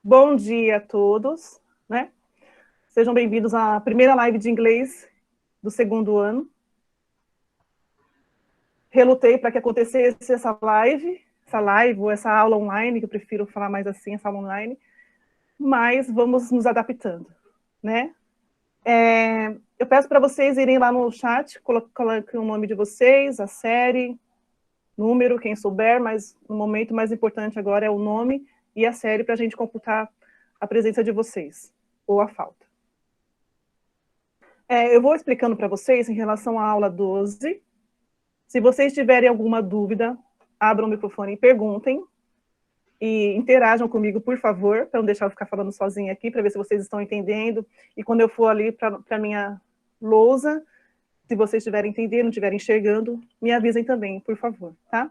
Bom dia a todos, né? Sejam bem-vindos à primeira live de inglês do segundo ano. Relutei para que acontecesse essa live ou essa aula online, que eu prefiro falar mais assim, essa aula online, mas vamos nos adaptando, né? Eu peço para vocês irem lá no chat, coloquem o nome de vocês, a série, número, quem souber, mas no momento mais importante agora é o nome e a série para a gente computar a presença de vocês, ou a falta. Eu vou explicando para vocês em relação à aula 12. Se vocês tiverem alguma dúvida, abram o microfone e perguntem. E interajam comigo, por favor, para não deixar eu ficar falando sozinha aqui, para ver se vocês estão entendendo. E quando eu for ali para a minha lousa, se vocês estiverem entendendo, não estiverem enxergando, me avisem também, por favor, tá?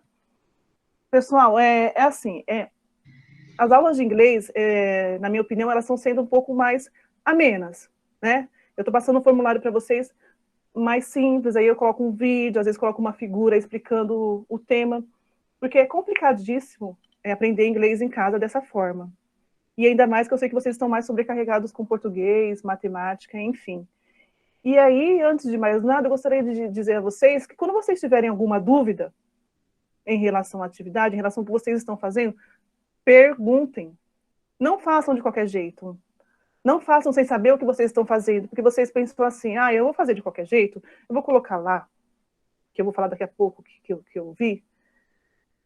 Pessoal, assim, as aulas de inglês, na minha opinião, elas estão sendo um pouco mais amenas, né? Eu estou passando um formulário para vocês mais simples, aí eu coloco um vídeo, às vezes coloco uma figura explicando o tema, porque é complicadíssimo aprender inglês em casa dessa forma. E ainda mais que eu sei que vocês estão mais sobrecarregados com português, matemática, enfim. E aí, antes de mais nada, eu gostaria de dizer a vocês que quando vocês tiverem alguma dúvida em relação à atividade, em relação ao que vocês estão fazendo, perguntem. Não façam de qualquer jeito. Não façam sem saber o que vocês estão fazendo, porque vocês pensam assim, eu vou fazer de qualquer jeito, eu vou colocar lá, que eu vou falar daqui a pouco, que eu vi,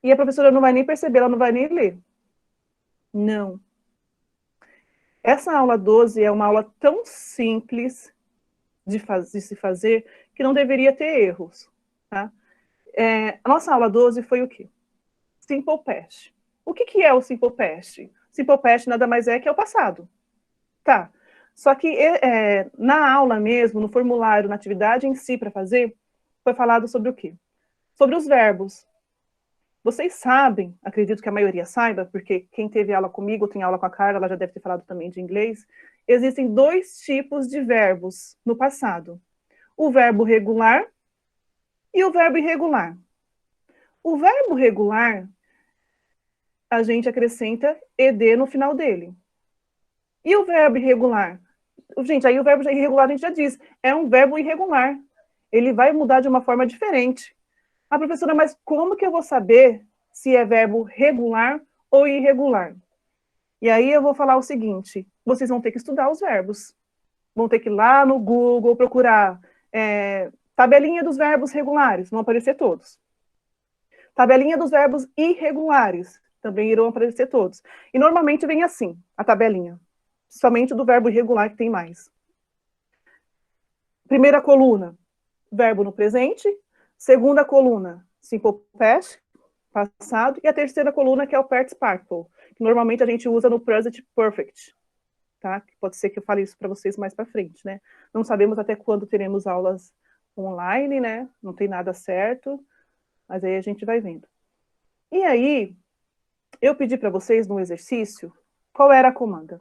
e a professora não vai nem perceber, ela não vai nem ler. Não. Essa aula 12 é uma aula tão simples de se fazer que não deveria ter erros. Tá? A nossa aula 12 foi o quê? Simple Past. O que é o Simple Past? Simple Past nada mais é que é o passado. Tá. Só que na aula mesmo, no formulário, na atividade em si para fazer, foi falado sobre o quê? Sobre os verbos. Vocês sabem, acredito que a maioria saiba, porque quem teve aula comigo, tem aula com a Carla, ela já deve ter falado também de inglês, existem dois tipos de verbos no passado. O verbo regular e o verbo irregular. O verbo regular, a gente acrescenta ed no final dele. E o verbo irregular? Gente, aí o verbo irregular a gente já diz, é um verbo irregular. Ele vai mudar de uma forma diferente. Ah, professora, mas como que eu vou saber se é verbo regular ou irregular? E aí eu vou falar o seguinte, vocês vão ter que estudar os verbos. Vão ter que ir lá no Google procurar tabelinha dos verbos regulares, vão aparecer todos. Tabelinha dos verbos irregulares, também irão aparecer todos. E normalmente vem assim, a tabelinha. Somente do verbo irregular que tem mais. Primeira coluna, verbo no presente. Segunda coluna, simple past, passado. E a terceira coluna, que é o participle, que normalmente a gente usa no present perfect. Tá? Pode ser que eu fale isso para vocês mais para frente, né? Não sabemos até quando teremos aulas online, né? Não tem nada certo, mas aí a gente vai vendo. E aí, eu pedi para vocês no exercício, qual era a comanda?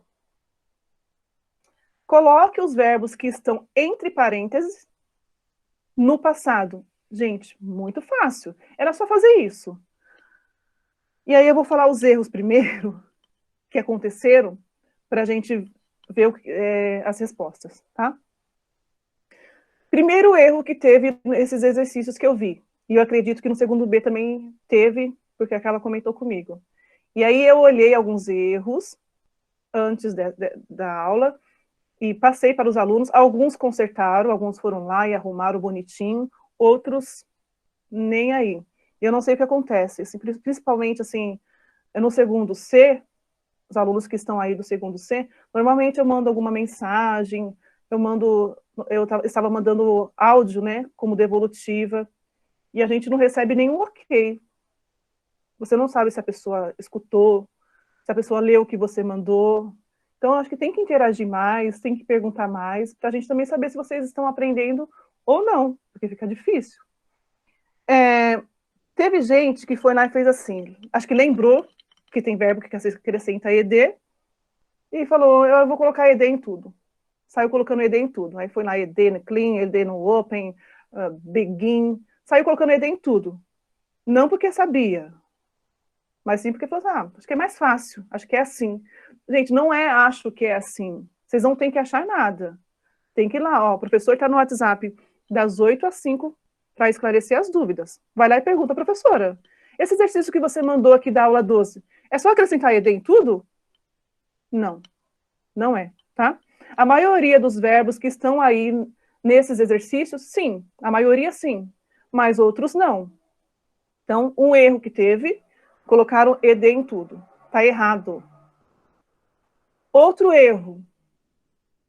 Coloque os verbos que estão entre parênteses no passado. Gente, muito fácil. Era só fazer isso. E aí eu vou falar os erros primeiro que aconteceram para a gente ver as respostas, tá? Primeiro erro que teve nesses exercícios que eu vi, e eu acredito que no segundo B também teve, porque aquela comentou comigo. E aí eu olhei alguns erros antes da aula e passei para os alunos, alguns consertaram, alguns foram lá e arrumaram bonitinho, outros nem aí. Eu não sei o que acontece, assim, principalmente assim, no segundo C, os alunos que estão aí do segundo C, normalmente eu mando alguma mensagem, eu estava mandando áudio, né, como devolutiva, e a gente não recebe nenhum ok. Você não sabe se a pessoa escutou, se a pessoa leu o que você mandou. Então, acho que tem que interagir mais, tem que perguntar mais, para a gente também saber se vocês estão aprendendo ou não, porque fica difícil. Teve gente que foi lá e fez assim, acho que lembrou que tem verbo que acrescenta ed, e falou, eu vou colocar ed em tudo. Saiu colocando ed em tudo. Aí foi na ed no clean, ed no open, begin, saiu colocando ed em tudo. Não porque sabia, mas sim porque falou assim, acho que é mais fácil, acho que é assim. Gente, não é acho que é assim. Vocês não têm que achar nada. Tem que ir lá, ó, o professor está no WhatsApp das 8 às 5 para esclarecer as dúvidas. Vai lá e pergunta, professora, esse exercício que você mandou aqui da aula 12, é só acrescentar ED em tudo? Não, não é, tá? A maioria dos verbos que estão aí nesses exercícios, sim, a maioria sim, mas outros não. Então, um erro que teve, colocaram ED em tudo. Tá errado. Outro erro,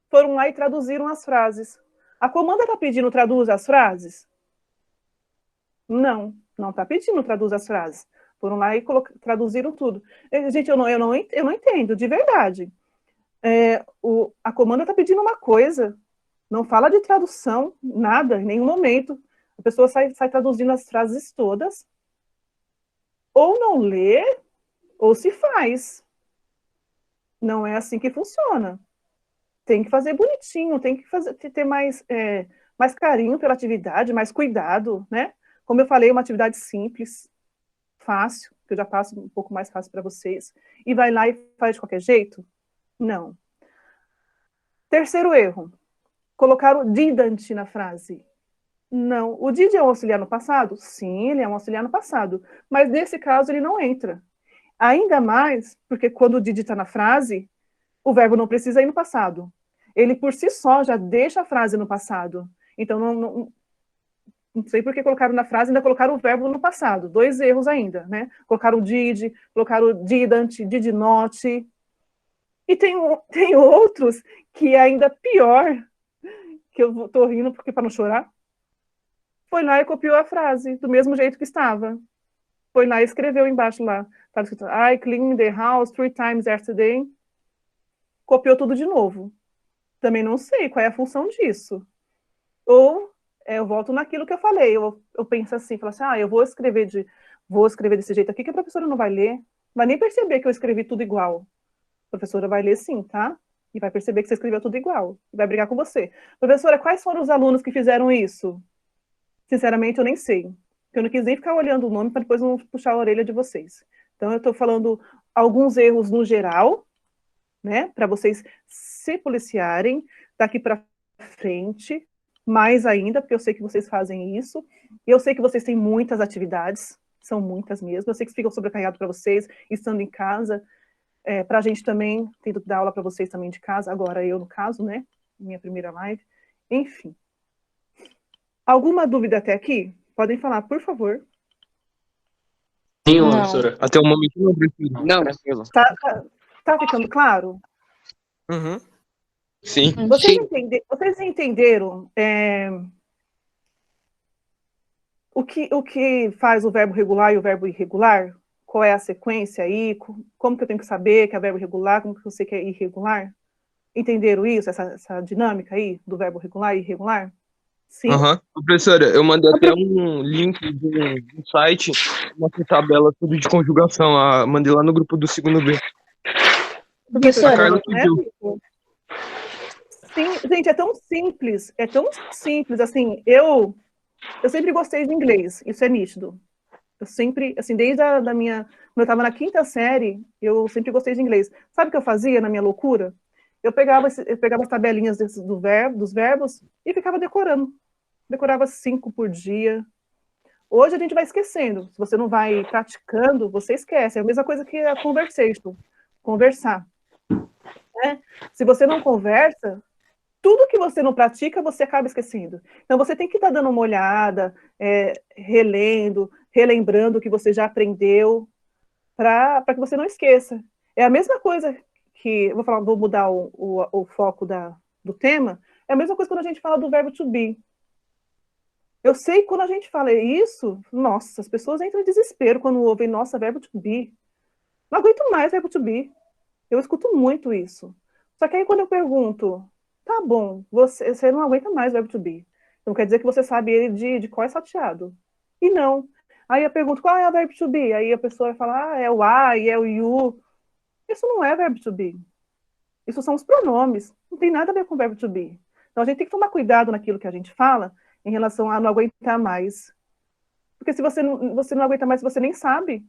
foram lá e traduziram as frases. A comanda está pedindo traduz as frases? Não, não está pedindo traduz as frases. Foram lá e traduziram tudo. Gente, eu não entendo, de verdade. A comanda está pedindo uma coisa, não fala de tradução, nada, em nenhum momento. A pessoa sai traduzindo as frases todas, ou não lê, ou se faz. Não é assim que funciona. Tem que fazer bonitinho, tem que ter mais carinho pela atividade, mais cuidado, né? Como eu falei, uma atividade simples, fácil, que eu já passo um pouco mais fácil para vocês, e vai lá e faz de qualquer jeito? Não. Terceiro erro, colocar o didn't na frase. Não. O did é um auxiliar no passado? Sim, ele é um auxiliar no passado, mas nesse caso ele não entra. Ainda mais porque quando o did está na frase, o verbo não precisa ir no passado. Ele, por si só, já deixa a frase no passado. Então, não sei por que colocaram na frase, ainda colocaram o verbo no passado. 2 erros ainda, né? Colocaram o did, colocaram o didn't, did not. E tem outros que é ainda pior, que eu tô rindo porque para não chorar. Foi lá e copiou a frase, do mesmo jeito que estava. Foi lá e escreveu embaixo lá. Estava escrito, I cleaned the house 3 times yesterday. Copiou tudo de novo. Também não sei qual é a função disso. Ou eu volto naquilo que eu falei. Eu penso assim, falo assim, eu vou escrever desse jeito aqui que a professora não vai ler. Vai nem perceber que eu escrevi tudo igual. A professora vai ler sim, tá? E vai perceber que você escreveu tudo igual. E vai brigar com você. Professora, quais foram os alunos que fizeram isso? Sinceramente, eu nem sei. Eu não quis nem ficar olhando o nome para depois não puxar a orelha de vocês. Então, eu estou falando alguns erros no geral, né? Para vocês se policiarem daqui para frente, mais ainda, porque eu sei que vocês fazem isso. Eu sei que vocês têm muitas atividades, são muitas mesmo. Eu sei que ficam sobrecarregados para vocês, estando em casa. Para a gente também, tendo que dar aula para vocês também de casa, agora eu, no caso, né? Minha primeira live. Enfim. Alguma dúvida até aqui? Podem falar, por favor. Nenhuma, professora. Até o momento não preciso. Não, tranquilo. Tá ficando claro? Uhum. Sim. Vocês entenderam o que faz o verbo regular e o verbo irregular? Qual é a sequência aí? Como que eu tenho que saber que é verbo regular? Como que eu sei que é irregular? Entenderam isso, essa dinâmica aí do verbo regular e irregular? Sim? Uhum. Professora, eu mandei até um link de um site, uma tabela tudo de conjugação. Mandei lá no grupo do segundo B. Professora, A Carla né? pediu. Sim, gente, é tão simples assim, eu sempre gostei de inglês, isso é nítido. Eu sempre, assim, desde da minha, quando eu estava na 5ª série, eu sempre gostei de inglês. Sabe o que eu fazia na minha loucura? Eu pegava as tabelinhas dos verbos e ficava decorando. Decorava 5 por dia. Hoje a gente vai esquecendo. Se você não vai praticando, você esquece. É a mesma coisa que a conversation, conversar. Né? Se você não conversa, tudo que você não pratica, você acaba esquecendo. Então, você tem que estar dando uma olhada, relendo, relembrando o que você já aprendeu, para que você não esqueça. É a mesma coisa que, vou mudar o foco do tema, é a mesma coisa quando a gente fala do verbo to be. Eu sei que quando a gente fala isso, nossa, as pessoas entram em desespero quando ouvem, nossa, verbo to be. Não aguento mais verbo to be. Eu escuto muito isso. Só que aí quando eu pergunto, tá bom, você não aguenta mais o verbo to be. Então quer dizer que você sabe ele de cor salteado. E não. Aí eu pergunto, qual é o verbo to be? Aí a pessoa vai falar, é o I, é o you. Isso não é verbo to be. Isso são os pronomes. Não tem nada a ver com o verbo to be. Então a gente tem que tomar cuidado naquilo que a gente fala em relação a não aguentar mais. Porque se você não aguenta mais, você nem sabe.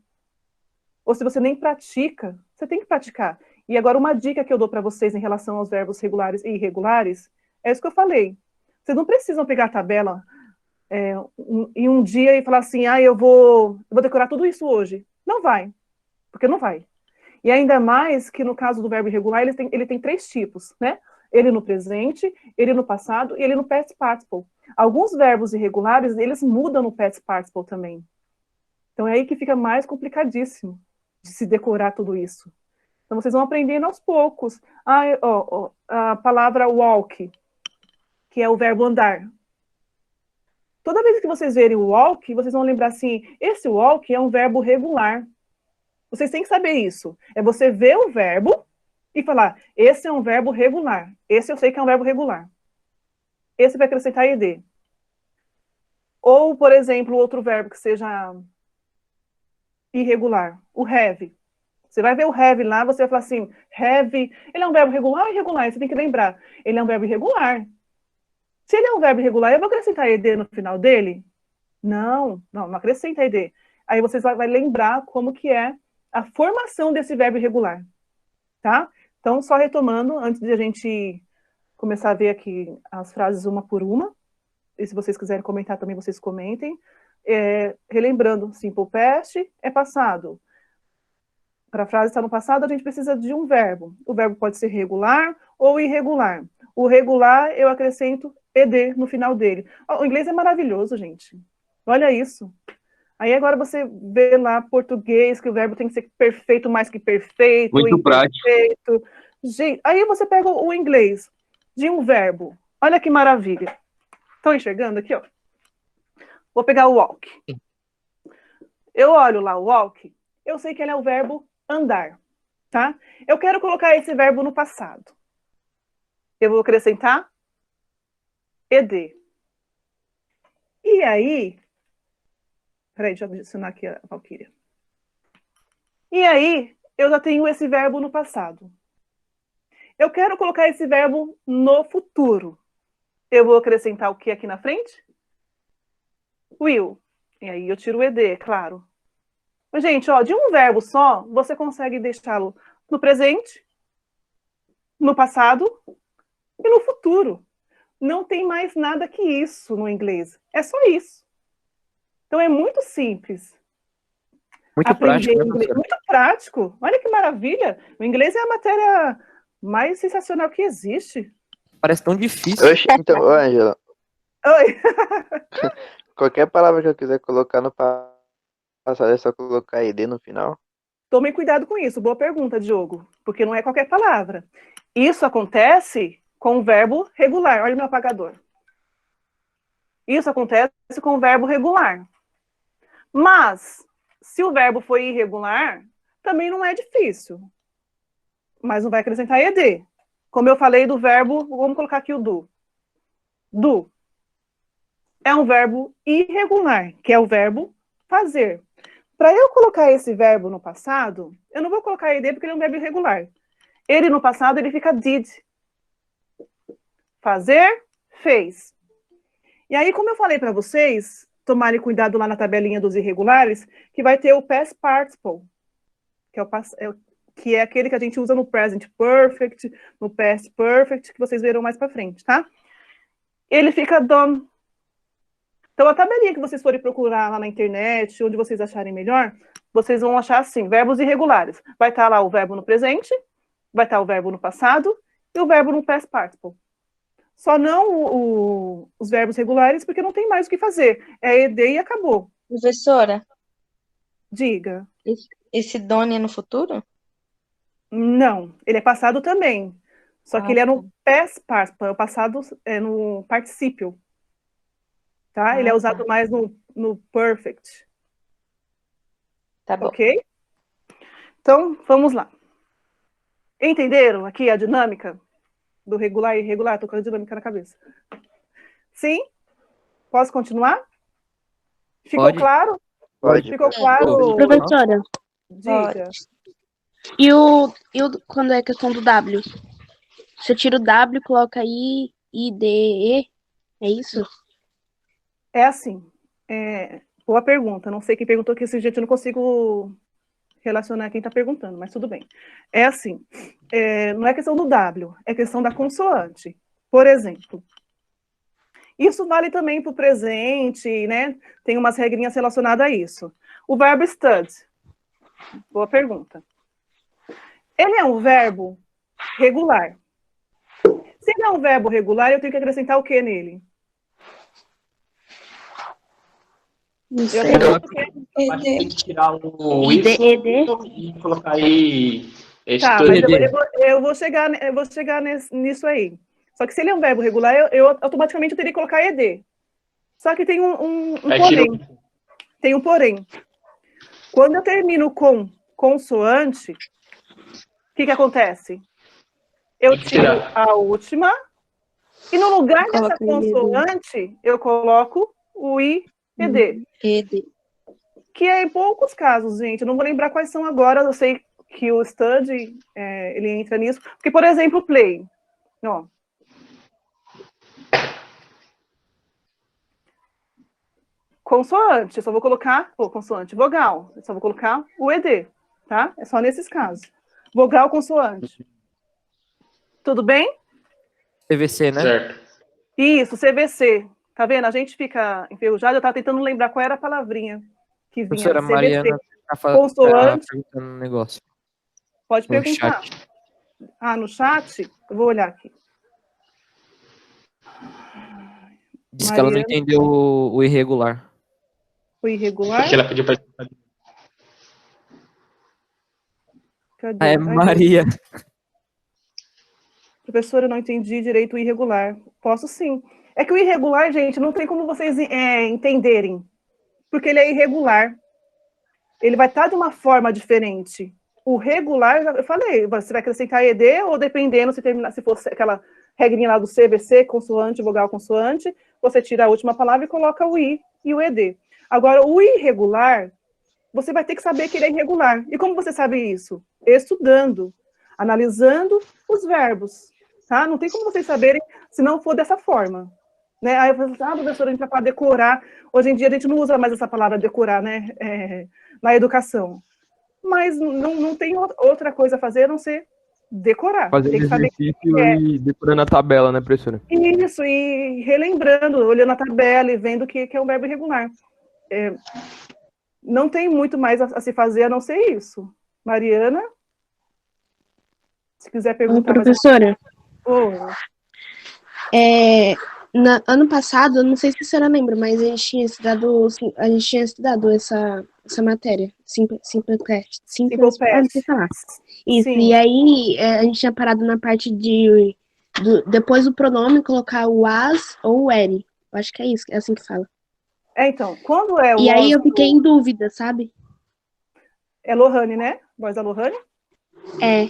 ou se você nem pratica, você tem que praticar. E agora uma dica que eu dou para vocês em relação aos verbos regulares e irregulares, é isso que eu falei. Vocês não precisam pegar a tabela em um dia e falar assim, eu vou decorar tudo isso hoje. Não vai, porque não vai. E ainda mais que no caso do verbo irregular, ele tem 3 tipos, né? Ele no presente, ele no passado e ele no past participle. Alguns verbos irregulares, eles mudam no past participle também. Então é aí que fica mais complicadíssimo de se decorar tudo isso. Então vocês vão aprendendo aos poucos. A palavra walk, que é o verbo andar. Toda vez que vocês verem o walk, vocês vão lembrar assim, esse walk é um verbo regular. Vocês têm que saber isso. É você ver o verbo e falar, esse é um verbo regular. Esse eu sei que é um verbo regular. Esse vai acrescentar ed. Ou, por exemplo, outro verbo que seja irregular, o have. Você vai ver o have lá, você vai falar assim, have, ele é um verbo regular ou irregular? Você tem que lembrar, ele é um verbo irregular. Se ele é um verbo irregular, eu vou acrescentar ed no final dele? Não acrescenta ed. Aí você vai lembrar como que é a formação desse verbo irregular, tá? Então, só retomando, antes de a gente começar a ver aqui as frases uma por uma, e se vocês quiserem comentar também, vocês comentem. Relembrando, simple past é passado. Para a frase estar no passado, a gente precisa de um verbo. O verbo pode ser regular ou irregular. O regular, eu acrescento ed no final dele. O inglês é maravilhoso, gente. Olha isso. Aí agora você vê lá português, que o verbo tem que ser perfeito, mais que perfeito, Muito imperfeito. Gente, aí você pega o inglês de um verbo. Olha que maravilha. Estão enxergando aqui, ó? Vou pegar o walk. Eu olho lá o walk, eu sei que ele é o verbo andar, tá? Eu quero colocar esse verbo no passado. Eu vou acrescentar ed. E aí... Peraí, deixa eu adicionar aqui a Valquíria. E aí, eu já tenho esse verbo no passado. Eu quero colocar esse verbo no futuro. Eu vou acrescentar o que aqui na frente? Will. E aí eu tiro o ed, é claro. Mas, gente, ó, de um verbo só, você consegue deixá-lo no presente, no passado e no futuro. Não tem mais nada que isso no inglês. É só isso. Então é muito simples. Muito Aprender prático, né, inglês. professora? Muito prático. Olha que maravilha. O inglês é a matéria mais sensacional que existe. Parece tão difícil. Oxe, então, ô, Angela, Oi. qualquer palavra que eu quiser colocar no passado é só colocar ed no final? Tomem cuidado com isso. Boa pergunta, Diogo. Porque não é qualquer palavra. Isso acontece com o verbo regular. Olha o meu apagador. Isso acontece com o verbo regular. Mas, se o verbo for irregular, também não é difícil. Mas não vai acrescentar ed. Como eu falei do verbo, vamos colocar aqui o do. Do. É um verbo irregular, que é o verbo fazer. Para eu colocar esse verbo no passado, eu não vou colocar ed porque ele é um verbo irregular. Ele no passado, ele fica did. Fazer, fez. E aí, como eu falei para vocês, tomarem cuidado lá na tabelinha dos irregulares, que vai ter o past participle, que é aquele que a gente usa no present perfect, no past perfect, que vocês verão mais para frente, tá? Ele fica done. Então, a tabelinha que vocês forem procurar lá na internet, onde vocês acharem melhor, vocês vão achar assim, verbos irregulares. Vai estar lá o verbo no presente, vai estar o verbo no passado e o verbo no past participle. Só não os verbos regulares, porque não tem mais o que fazer. É ed e acabou. Professora, Diga. esse done é no futuro? Não, ele é passado também. Só que ele é tá. no past participle, o passado é no particípio. Tá? Ele é usado tá. mais no perfect. Tá bom. Ok? Então, vamos lá. Entenderam aqui a dinâmica do regular e irregular? Estou com a dinâmica na cabeça. Sim? Posso continuar? Ficou Pode. claro? Pode. Ficou claro? Professora, Diga. e quando é questão do W? Você tira o W, coloca I, D, E, é isso? É assim. Boa pergunta. Não sei quem perguntou que esse jeito eu não consigo relacionar quem está perguntando, mas tudo bem. É assim, não é questão do W, é questão da consoante. Por exemplo, isso vale também para o presente, né? Tem umas regrinhas relacionadas a isso. O verbo stud, boa pergunta. Ele é um verbo regular. Se ele é um verbo regular, eu tenho que acrescentar o que nele? Não sei. Tem que tirar o ED. e colocar aí. Tá, mas eu vou chegar nisso aí. Só que se ele é um verbo regular, eu automaticamente teria que colocar ED. Só que tem um porém. Tem um porém. Quando eu termino com consoante, o que acontece? Eu tiro a última e no lugar dessa consoante, eu coloco o IED. Que é em poucos casos, gente. Eu não vou lembrar quais são agora. Eu sei que o stud, ele entra nisso. Porque, por exemplo, play. Ó. Consoante, eu só vou colocar... consoante, vogal. Eu só vou colocar o ED, tá? É só nesses casos. Vogal, consoante. Tudo bem? CVC, né? Certo. Isso, CVC. Tá vendo? A gente fica enferrujado. Eu estava tentando lembrar qual era a palavrinha que vinha. Professora CVC. Mariana tá Consoante. perguntando um negócio. Pode No perguntar. chat. No chat? Eu vou olhar aqui. Diz que ela não entendeu o irregular. O irregular? Porque ela pediu pra... Cadê? Maria. Professora, eu não entendi direito o irregular. Posso sim. É que o irregular, gente, não tem como vocês entenderem. Porque ele é irregular. Ele vai estar de uma forma diferente. O regular, eu falei, você vai acrescentar ED ou dependendo, se fosse aquela regrinha lá do CVC, consoante, vogal, consoante, você tira a última palavra e coloca o I e o ED. Agora, o irregular, você vai ter que saber que ele é irregular. E como você sabe isso? Estudando, analisando os verbos. Tá? Não tem como vocês saberem se não for dessa forma. Né? Aí eu falo assim, professora, a gente vai para decorar. Hoje em dia a gente não usa mais essa palavra decorar, né? Na educação. Mas não tem outra coisa a fazer a não ser decorar. Fazendo tem que saber exercício e decorando a tabela, né, professora? Isso, e relembrando, olhando a tabela e vendo que é um verbo irregular. Não tem muito mais a se fazer a não ser isso. Mariana? Se quiser perguntar. Professora? Mais... ano passado, não sei se a senhora lembra, mas a gente tinha estudado essa matéria, Simple Past. Não sei falar. Isso, Sim. e aí a gente tinha parado na parte depois do pronome, colocar o as ou o ere. Eu acho que é isso, é assim que fala. Então, quando é o E aí eu fiquei em dúvida, sabe? É Lohane, né? Voz da Lohane? É.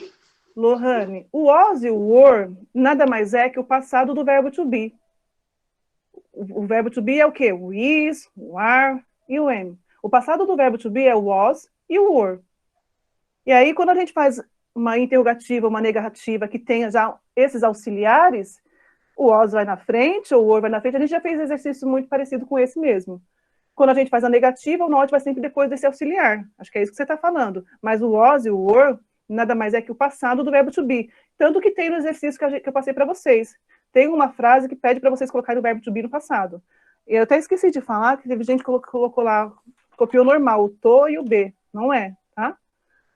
Lohane. O was e o were nada mais é que o passado do verbo to be. O verbo to be é o quê? O is, o are e o am. O passado do verbo to be é o was e o were. E aí, quando a gente faz uma interrogativa, uma negativa que tenha já esses auxiliares, o was vai na frente, ou o were vai na frente. A gente já fez exercício muito parecido com esse mesmo. Quando a gente faz a negativa, o not vai sempre depois desse auxiliar. Acho que é isso que você está falando. Mas o was e o were nada mais é que o passado do verbo to be. Tanto que tem no exercício que eu passei para vocês. Tem uma frase que pede para vocês colocarem o verbo to be no passado. Eu até esqueci de falar que teve gente que colocou lá, copiou normal, o to e o be. Não é, tá?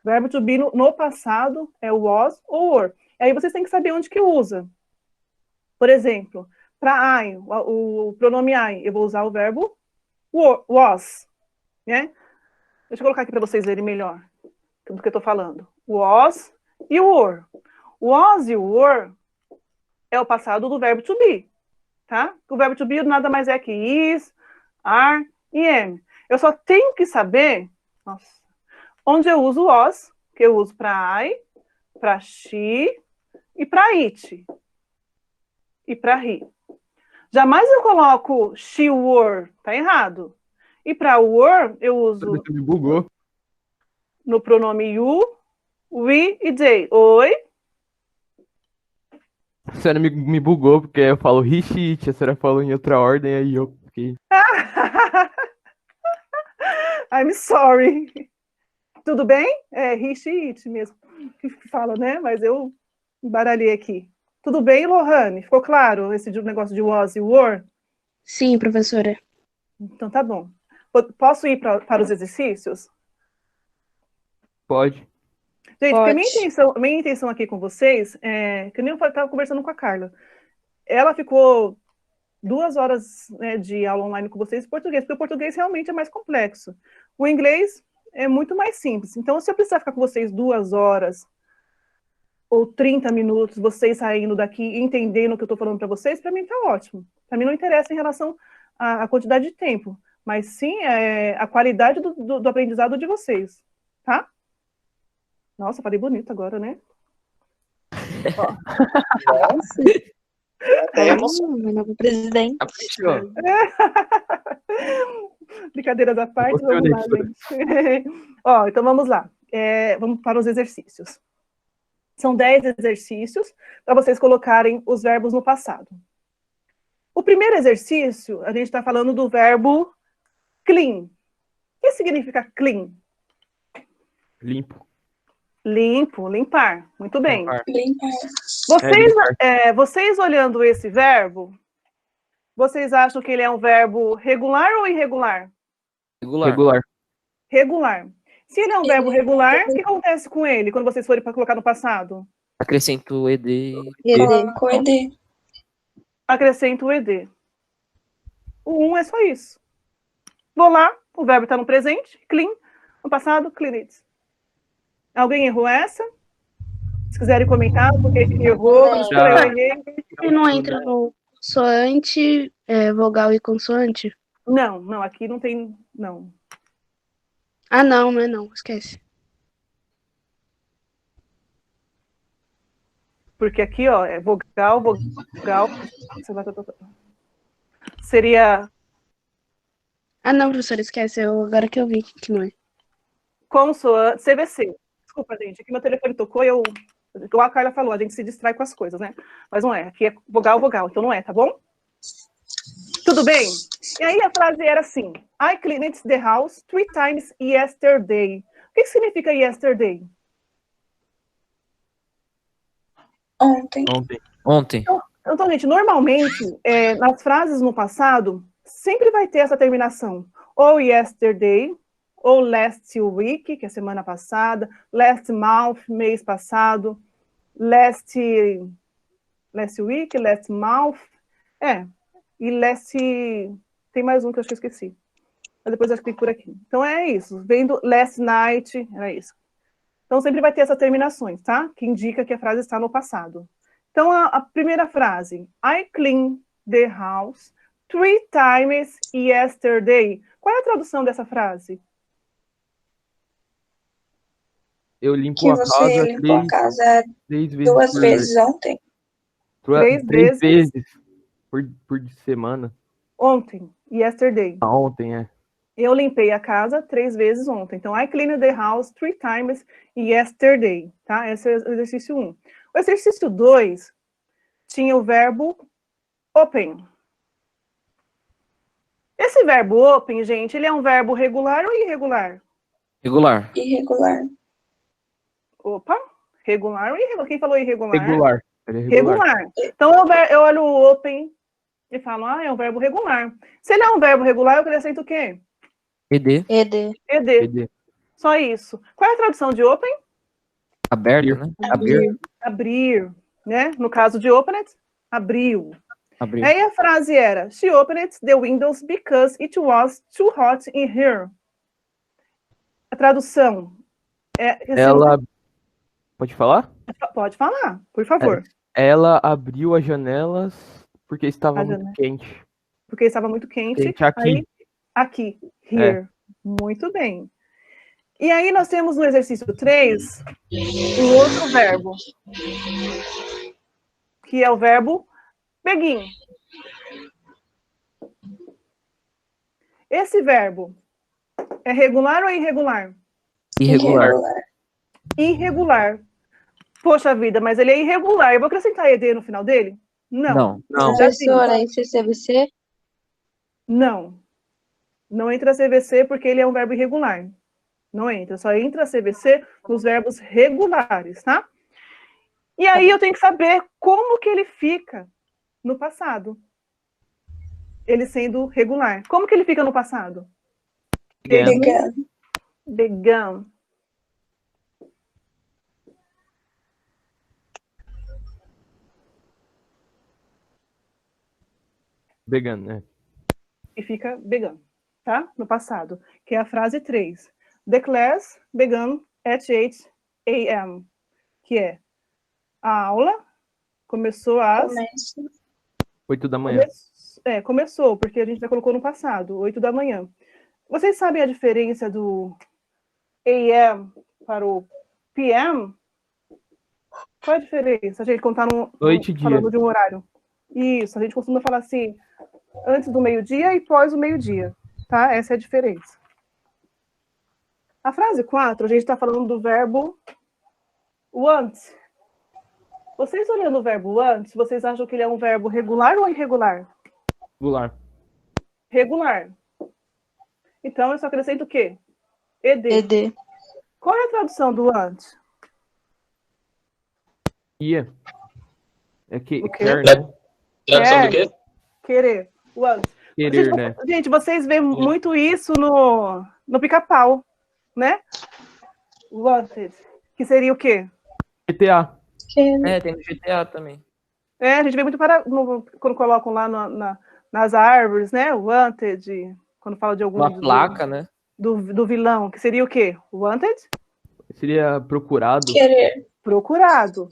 Verbo to be no passado é o was ou were. E aí vocês têm que saber onde que usa. Por exemplo, para I, o pronome I, eu vou usar o verbo was. Né? Deixa eu colocar aqui para vocês verem melhor do que eu estou falando. Was e o were. Was e o were é o passado do verbo to be, tá? O verbo to be nada mais é que is, are e am. Eu só tenho que saber, onde eu uso was, que eu uso para I, para she e para it. E para he. Jamais eu coloco she were, tá errado. E para were eu uso Me bugou. no pronome you, we e they. Oi? A senhora me bugou, porque eu falo he, she, it, a senhora falou em outra ordem, aí eu fiquei... I'm sorry. Tudo bem? É he, she, it mesmo que fala, né? Mas eu embaralhei aqui. Tudo bem, Lohane? Ficou claro esse negócio de was e were? Sim, professora. Então tá bom. Posso ir para os exercícios? Pode. Gente, porque Pode. minha intenção aqui com vocês que nem eu estava conversando com a Carla. Ela ficou 2 horas, né, de aula online com vocês em português, porque o português realmente é mais complexo. O inglês é muito mais simples. Então, se eu precisar ficar com vocês 2 horas ou 30 minutos, vocês saindo daqui e entendendo o que eu estou falando para vocês, para mim está ótimo. Para mim não interessa em relação à quantidade de tempo, mas sim a qualidade do aprendizado de vocês, tá? Nossa, falei bonito agora, né? Nossa. Até emocionado, presidente. Brincadeiras à parte, vamos lá, gente. Ó, então vamos lá. Vamos para os exercícios. São 10 exercícios para vocês colocarem os verbos no passado. O primeiro exercício, a gente está falando do verbo clean. O que significa clean? Limpo. Limpo, limpar. Muito bem. Limpar. Vocês olhando esse verbo, vocês acham que ele é um verbo regular ou irregular? Regular. Regular. Se ele é um verbo regular, o que acontece com ele quando vocês forem para colocar no passado? Acrescento o ED. Com ED. Acrescento o ED. O 1 é só isso. Vou lá, o verbo está no presente, clean. No passado, clean it. Alguém errou essa? Se quiserem comentar, porque errou, eu errei. Ele não entra no consoante, vogal e consoante? Não, aqui não tem, não. Ah, não é não, esquece. Porque aqui, ó, é vogal. Seria... Ah, não, professora, esquece. Agora que eu vi que não é. Consoante, CVC. Desculpa, gente, aqui meu telefone tocou e igual a Carla falou, a gente se distrai com as coisas, né? Mas não é, aqui é vogal, então não é, tá bom? Tudo bem? E aí a frase era assim, I cleaned the house 3 times yesterday. O que significa yesterday? Ontem. Então, gente, normalmente, nas frases no passado, sempre vai ter essa terminação. Ou yesterday, ou last week, que é semana passada, last month, mês passado, last week, last month, e last... Tem mais um que eu acho que eu esqueci. Mas depois eu acho que tem por aqui. Então é isso. Vem do last night, era isso. Então sempre vai ter essas terminações, tá? Que indica que a frase está no passado. Então a primeira frase. I cleaned the house 3 times yesterday. Qual é a tradução dessa frase? Eu limpo Que a você casa limpou a casa 3 vezes 2 vezes ontem. 3 vezes por semana. Ontem, yesterday. Ontem, Eu limpei a casa 3 vezes ontem. Então, I cleaned the house 3 times yesterday, tá? Esse é o exercício 1. O exercício 2 tinha o verbo open. Esse verbo open, gente, ele é um verbo regular ou irregular? Regular. Irregular. Opa, regular ou irregular? Quem falou irregular? Regular. Regular. Então, eu olho o open e falo, é um verbo regular. Se ele é um verbo regular, eu acrescento o quê? ED. ED. Só isso. Qual é a tradução de open? Aberto, né? Abrir, né? No caso de opened, abriu. Abrir. Aí a frase era, she opened the windows because it was too hot in here. A tradução ela... Pode falar? Pode falar, por favor. Ela abriu as janelas porque estava muito quente. Porque estava muito quente. Aqui. Aí, aqui, here. Muito bem. E aí nós temos no exercício 3 um outro verbo, que é o verbo begin. Esse verbo é regular ou irregular? Irregular. Poxa vida, mas ele é irregular. Eu vou acrescentar ED no final dele? Não. Professora, esse CVC? Não. Não entra CVC porque ele é um verbo irregular. Não entra, só entra CVC nos verbos regulares, tá? E aí eu tenho que saber como que ele fica no passado. Ele sendo regular. Como que ele fica no passado? Began. Began. Began, né? E fica began, tá? No passado. Que é a frase 3. The class began at 8 a.m. Que é a aula começou às... 8 da manhã. Começou, porque a gente já colocou no passado, 8 da manhã. Vocês sabem a diferença do AM para o PM? Qual é a diferença? A gente contar falando de um horário. Isso, a gente costuma falar assim, antes do meio-dia e pós o meio-dia, tá? Essa é a diferença. A frase 4, a gente está falando do verbo want. Vocês olhando o verbo want, vocês acham que ele é um verbo regular ou irregular? Regular. Regular. Então, eu só acrescento o quê? ED. Qual é a tradução do want? Ia. É que O quê? quer, né? Tradução do quê? Querer. Want. Querer, né? Gente, vocês veem muito isso no Pica-Pau, né? Wanted. Que seria o quê? GTA. Tem no GTA também. A gente vê muito quando colocam lá nas árvores, né? Wanted, quando fala de algum... Uma placa, né? Do vilão, que seria o quê? Wanted? Seria procurado. Querer. Procurado.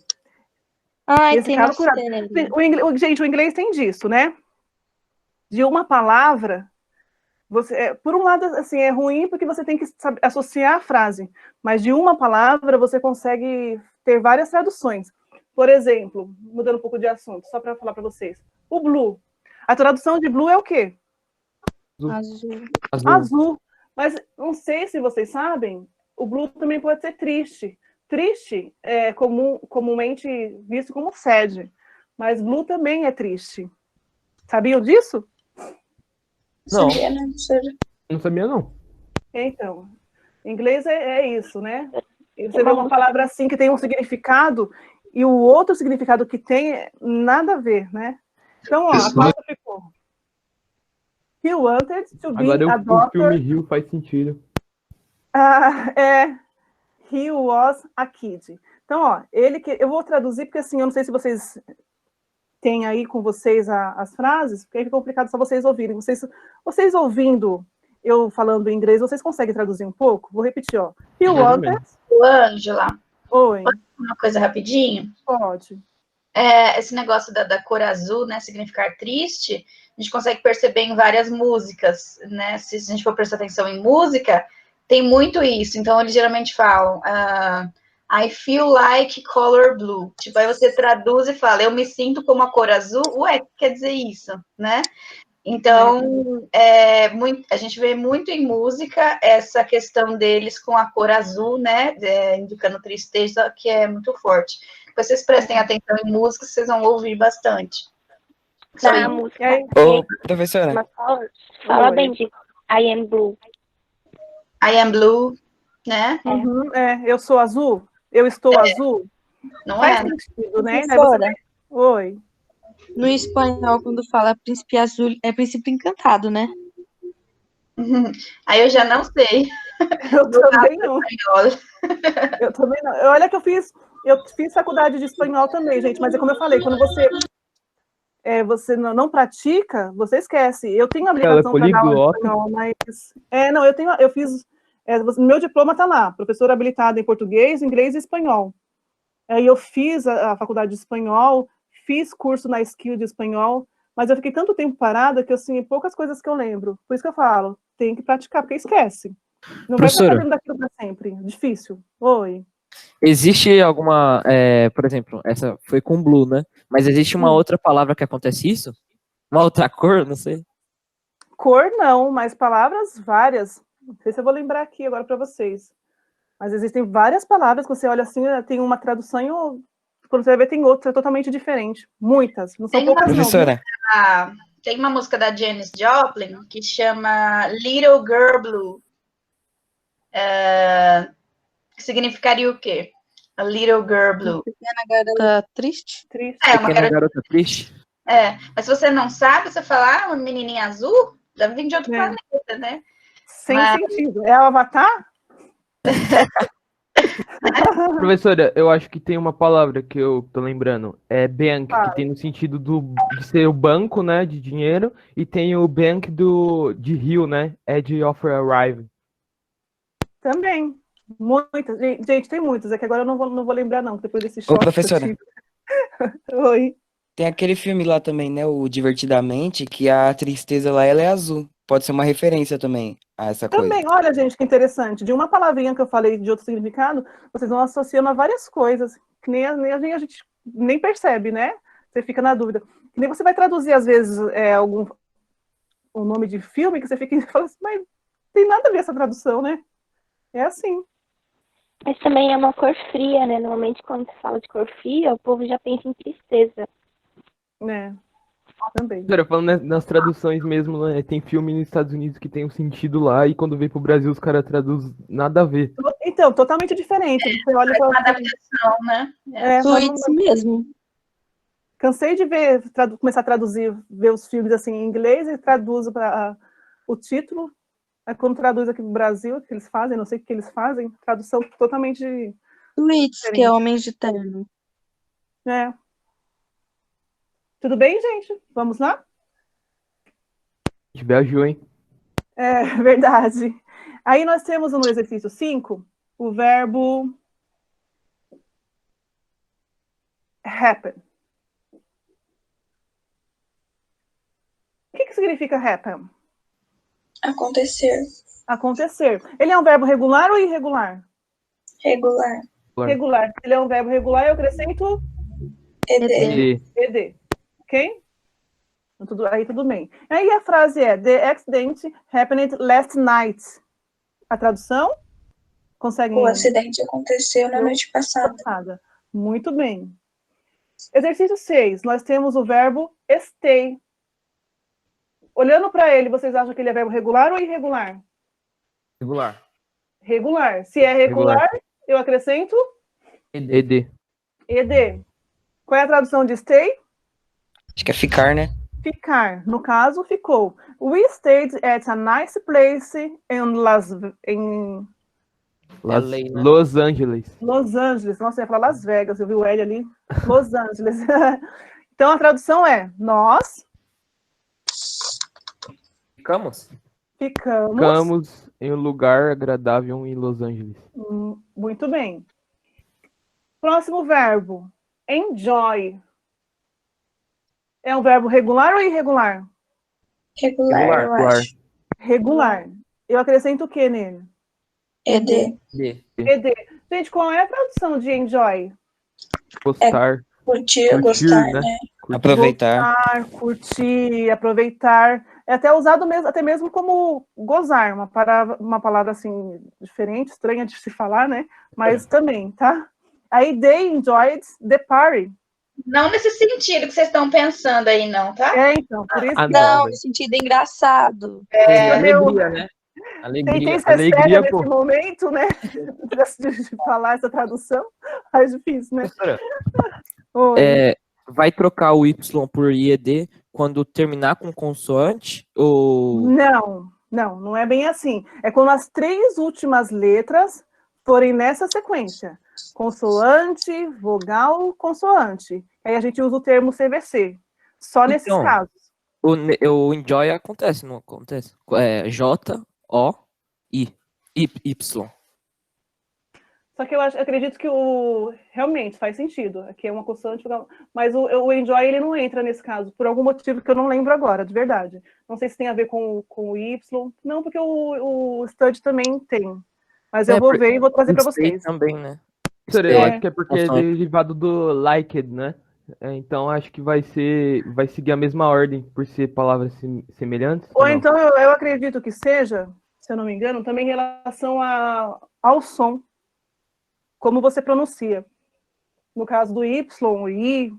Ai, Nesse tem caso, uma procurado. Gente, o inglês tem disso, né? De uma palavra, por um lado, assim, é ruim porque você tem que associar a frase, mas de uma palavra você consegue ter várias traduções. Por exemplo, mudando um pouco de assunto, só para falar para vocês. O blue. A tradução de blue é o quê? Azul. Mas não sei se vocês sabem, o blue também pode ser triste. Triste é comumente visto como sad, mas blue também é triste. Sabiam disso? Não. Não sabia, não. Então, em inglês é isso, né? E você vê uma palavra assim que tem um significado e o outro significado que tem nada a ver, né? Então, ó, a palavra ficou. He wanted to be Agora a o doctor. filme Rio faz sentido. He was a kid. Então, ó, eu vou traduzir porque assim, eu não sei se vocês têm aí com vocês as frases, porque aí fica complicado só vocês ouvirem. Vocês ouvindo eu falando em inglês, vocês conseguem traduzir um pouco? Vou repetir, ó. He wanted... Ângela, Oi. pode falar uma coisa rapidinho? Pode. Esse negócio da cor azul, né, significar triste, a gente consegue perceber em várias músicas, né? Se a gente for prestar atenção em música, tem muito isso. Então, eles geralmente falam I feel like color blue. Tipo, aí você traduz e fala, eu me sinto como a cor azul. Ué, quer dizer isso, né? Então, a gente vê muito em música essa questão deles com a cor azul, né? Indicando tristeza, que é muito forte. Depois vocês prestem atenção em música, vocês vão ouvir bastante. Na música. Ô, professora. Mas fala bem de I am blue. I am blue, né? Uhum, eu sou azul? Eu estou azul? Não Faz é? sentido, né? Professora, Oi. no espanhol, quando fala príncipe azul, é príncipe encantado, né? Aí eu já não sei. Eu também não. Eu também não. Olha que eu fiz faculdade de espanhol também, gente, mas é como eu falei, quando você não pratica, você esquece. Eu tenho a obrigação para dar aula de espanhol, mas... eu fiz... meu diploma está lá, professora habilitada em português, inglês e espanhol. Aí eu fiz a faculdade de espanhol, fiz curso na Skill de espanhol, mas eu fiquei tanto tempo parada que, assim, poucas coisas que eu lembro. Por isso que eu falo, tem que praticar, porque esquece. Não vai ficar sabendo daquilo para sempre. Difícil. Oi. Existe alguma, por exemplo, essa foi com blue, né? Mas existe uma outra palavra que acontece isso? Uma outra cor, não sei. Cor não, mas palavras várias. Não sei se eu vou lembrar aqui agora para vocês. Mas existem várias palavras que você olha assim, tem uma tradução e quando você vai ver tem outra totalmente diferente. Muitas, não são poucas professora. não. Tem uma música da Janis Joplin que chama Little Girl Blue. que significaria o quê? A Little Girl Blue. Pequena garota triste? Triste. É, uma Pequena garota triste. mas se você não sabe, você fala, uma menininha azul, deve vir de outro planeta, né? Sem sentido. É o Avatar? Professora, eu acho que tem uma palavra que eu tô lembrando. É bank, que tem no sentido de ser o banco, né, de dinheiro, e tem o bank de rio, né, Edge of Arrive. Também. Muitas. Gente, tem muitas. É que agora eu não vou lembrar, não, depois desse choque. Ô, professora. Oi. Tem aquele filme lá também, né? O Divertidamente, que a tristeza lá ela é azul. Pode ser uma referência também a essa coisa. Também, olha, gente, que interessante. De uma palavrinha que eu falei de outro significado, vocês vão associando a várias coisas, que nem a gente nem percebe, né? Você fica na dúvida. Que nem você vai traduzir, às vezes, um nome de filme, que você fica e fala assim, mas tem nada a ver essa tradução, né? É assim. Mas também é uma cor fria, né? Normalmente, quando se fala de cor fria, o povo já pensa em tristeza. Né? Também. Professora, falando nas traduções mesmo, né, tem filme nos Estados Unidos que tem um sentido lá, e quando vem pro Brasil os caras traduzem nada a ver. Então, totalmente diferente. Você olha para uma adaptação, né? Isso mesmo. Cansei de começar a traduzir, ver os filmes assim em inglês e traduzo para o título. Aí quando traduz aqui no Brasil, o que eles fazem, não sei o que eles fazem, tradução totalmente Suits, que é Homens de Terno. É. Tudo bem, gente? Vamos lá? A gente viajou, hein? É verdade. Aí nós temos no exercício 5 o verbo happen. O que significa happen? Acontecer. Acontecer. Ele é um verbo regular ou irregular? Regular. Regular. Ele é um verbo regular, eu acrescento ED. ED. Ok? Aí tudo bem. Aí a frase é: The accident happened last night. A tradução? Conseguem? O acidente aconteceu na noite passada. Muito bem. Exercício 6. Nós temos o verbo stay. Olhando para ele, vocês acham que ele é verbo regular ou irregular? Regular. Regular. Se é regular, eu acrescento ED. ED. Qual é a tradução de stay? Acho que é ficar, né? Ficar. No caso, ficou. We stayed at a nice place in Los Angeles. Los Angeles. Nossa, eu ia falar Las Vegas, eu vi o L ali. Los Angeles. Então, a tradução é: nós ficamos em um lugar agradável em Los Angeles. Muito bem. Próximo verbo: enjoy. É um verbo regular ou irregular? Regular, eu acho. Regular. Eu acrescento o que nele? ED. ED. Gente, qual é a tradução de enjoy? Gostar. Curtir, gostar, né? Aproveitar. Curtir, aproveitar. É até usado até mesmo como gozar, uma palavra assim, diferente, estranha de se falar, né? Mas também, tá? Aí, they enjoyed the party. Não nesse sentido que vocês estão pensando aí, não, tá? Então, por isso. Não, no sentido engraçado. Alegria, né? Tentei ser séria nesse momento, né? De falar essa tradução, mais difícil, né? Vai trocar o Y por IED quando terminar com consoante? Ou... Não é bem assim. É quando as 3 últimas letras forem nessa sequência. Consoante, vogal, consoante. Aí a gente usa o termo CVC. Só nesses casos. O enjoy acontece, não acontece? J-O-I, Y. Só que eu acredito que realmente faz sentido. Aqui é uma consoante, mas o enjoy ele não entra nesse caso, por algum motivo que eu não lembro agora, de verdade. Não sei se tem a ver com o Y. Não, porque o stud também tem. Mas eu vou ver e vou trazer para vocês. Também, né? Eu acho que é porque é derivado do liked, né? Então acho que vai seguir a mesma ordem, por ser palavras semelhantes. Ou então eu acredito que seja, se eu não me engano, também em relação ao som. Como você pronuncia. No caso do Y, I,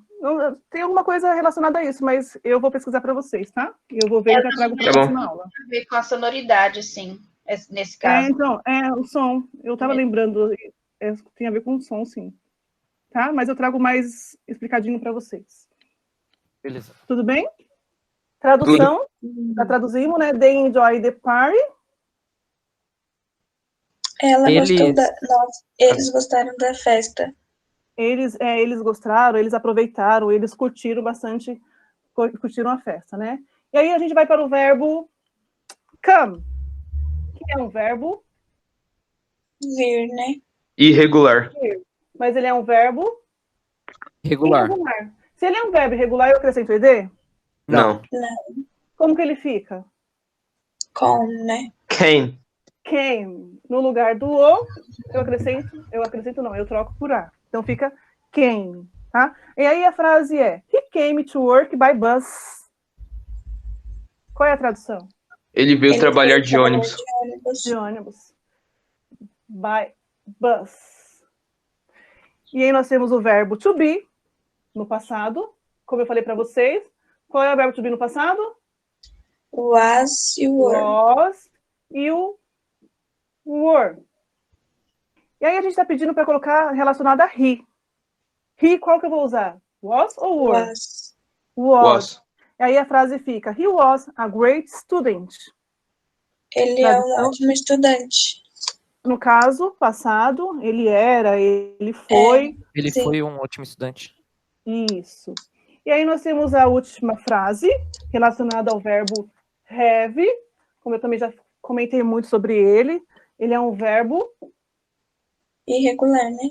tem alguma coisa relacionada a isso, mas eu vou pesquisar para vocês, tá? E eu vou ver e já trago para a próxima aula. Tem a ver com a sonoridade, sim. nesse caso. Então, o som. Eu estava lembrando, tem a ver com o som, sim. Tá? Mas eu trago mais explicadinho para vocês. Beleza. Tudo bem? Tradução. Já traduzimos, né? They enjoy the party. Eles gostaram da festa. Eles gostaram, eles aproveitaram, eles curtiram bastante, curtiram a festa, né? E aí a gente vai para o verbo come, que é um verbo... Vir, né? Irregular. Mas ele é um verbo... Regular. Irregular. Se ele é um verbo irregular, eu acrescento ed? Não. Não. Como que ele fica? Com, né? Came. Came. No lugar do o, eu troco por a. Então fica came, tá? E aí a frase é, he came to work by bus. Qual é a tradução? Ele veio trabalhar de ônibus. De ônibus. By bus. E aí nós temos o verbo to be, no passado. Como eu falei para vocês. Qual é o verbo to be no passado? Was e were. Was e o were. E aí a gente está pedindo para colocar relacionado a he. He, qual que eu vou usar? Was ou were? Was. E aí a frase fica, he was a great student. Ele é um ótimo estudante. No caso, passado, ele era, ele foi. Ele foi um ótimo estudante. Isso. E aí nós temos a última frase, relacionada ao verbo have, como eu também já comentei muito sobre ele. Ele é um verbo... Irregular, né?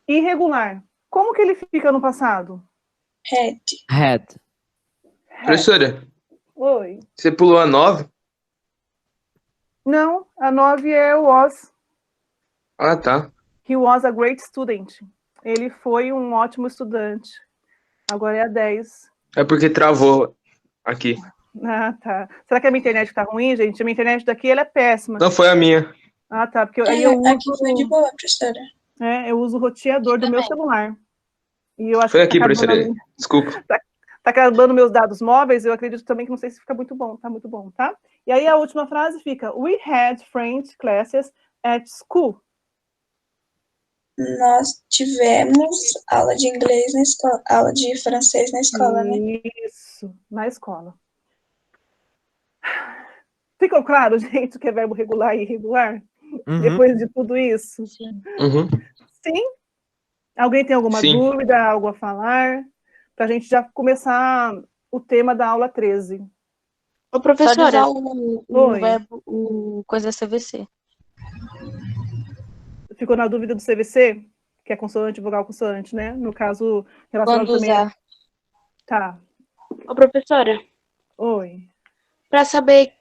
Irregular. Como que ele fica no passado? Had. Professora, Oi. você pulou a 9? Não, a 9 é o was. Ah, tá. He was a great student. Ele foi um ótimo estudante. Agora é a 10. É porque travou aqui. Ah, tá. Será que a minha internet tá ruim, gente? A minha internet daqui, ela é péssima. Não, foi a minha. Ah, tá. Porque aí eu uso... Aqui foi de boa, professora. Eu uso o roteador do meu celular. E eu acho Foi que aqui, professora. Desculpa. Tá acabando meus dados móveis, eu acredito também que não sei se fica muito bom. Tá muito bom, tá? E aí a última frase fica, we had French classes at school. Nós tivemos aula de inglês na escola, aula de francês na escola, né? Isso, na escola. Ficou claro, gente, o que é verbo regular e irregular? Depois de tudo isso? Sim. Sim? Alguém tem alguma dúvida, algo a falar? Para a gente já começar o tema da aula 13. Ô, professora, o verbo, o coisa CVC. Ficou na dúvida do CVC? Que é consonante, vogal, consoante, né? No caso, relacionado Quando também... usar. Tá. Ô, professora. Oi. Para saber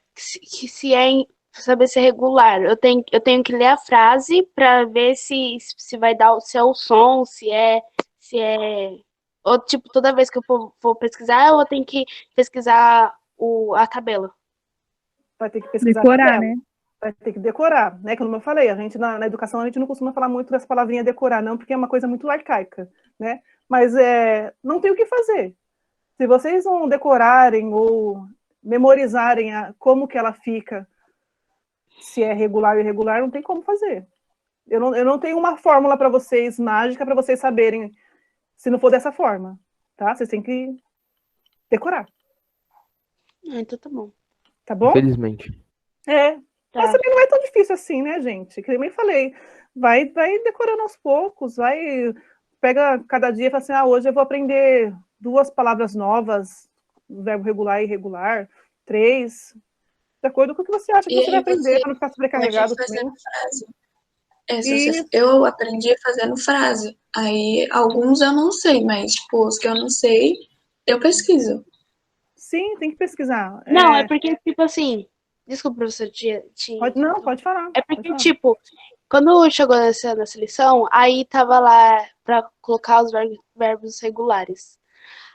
saber se é regular, eu tenho que ler a frase para ver se vai dar, se é o som, se é ou tipo, toda vez que eu for pesquisar, eu tenho que pesquisar a tabela. Vai ter que pesquisar decorar, a tabela. né? Vai ter que decorar, né? Como eu falei, a gente na educação a gente não costuma falar muito dessa palavrinha decorar, não, porque é uma coisa muito arcaica, né? Mas não tem o que fazer. Se vocês não decorarem ou memorizarem como que ela fica, se é regular ou irregular, não tem como fazer. Eu não tenho uma fórmula para vocês, mágica, para vocês saberem se não for dessa forma, tá? Vocês têm que decorar. Então tá bom. Tá bom? Infelizmente. Tá. Mas também não é tão difícil assim, né, gente? Que eu nem falei. Vai decorando aos poucos, pega cada dia e fala assim, hoje eu vou aprender 2 palavras novas, verbo regular e irregular, 3, de acordo com o que você acha que você vai aprender, para não ficar sobrecarregado também. Eu aprendi fazendo frase. Aí, alguns eu não sei, mas, tipo, os que eu não sei, eu pesquiso. Sim, tem que pesquisar. Não, é porque, tipo assim... Desculpa, professor, pode falar. É porque, tipo, quando chegou nessa lição, aí tava lá pra colocar os verbos regulares.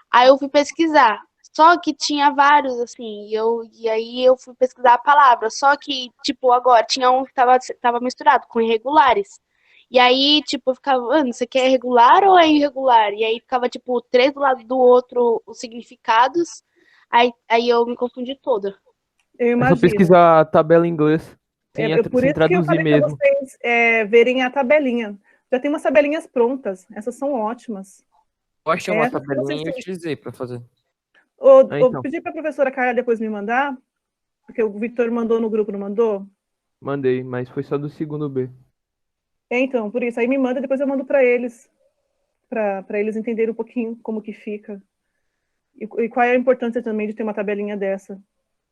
Aí eu fui pesquisar. Só que tinha vários, assim, e aí eu fui pesquisar a palavra. Só que, tipo, agora tinha um que tava misturado com irregulares. E aí, tipo, eu ficava, você quer regular ou é irregular? E aí ficava, tipo, 3 do lado do outro os significados. Aí eu me confundi toda. Eu É imagino. só pesquisar a tabela em inglês. Sem, por sem isso que eu traduzir falei para mesmo. vocês verem a tabelinha. Já tem umas tabelinhas prontas. Essas são ótimas. Eu achei uma Essas que vocês tabelinha e utilizei para fazer. Ah, Eu então, pedi para a professora Carla depois me mandar, porque o Vitor mandou no grupo, não mandou? mandei, mas foi só do segundo B. Então, por isso. Aí me manda, depois eu mando para eles entenderem um pouquinho como que fica. E qual é a importância também de ter uma tabelinha dessa.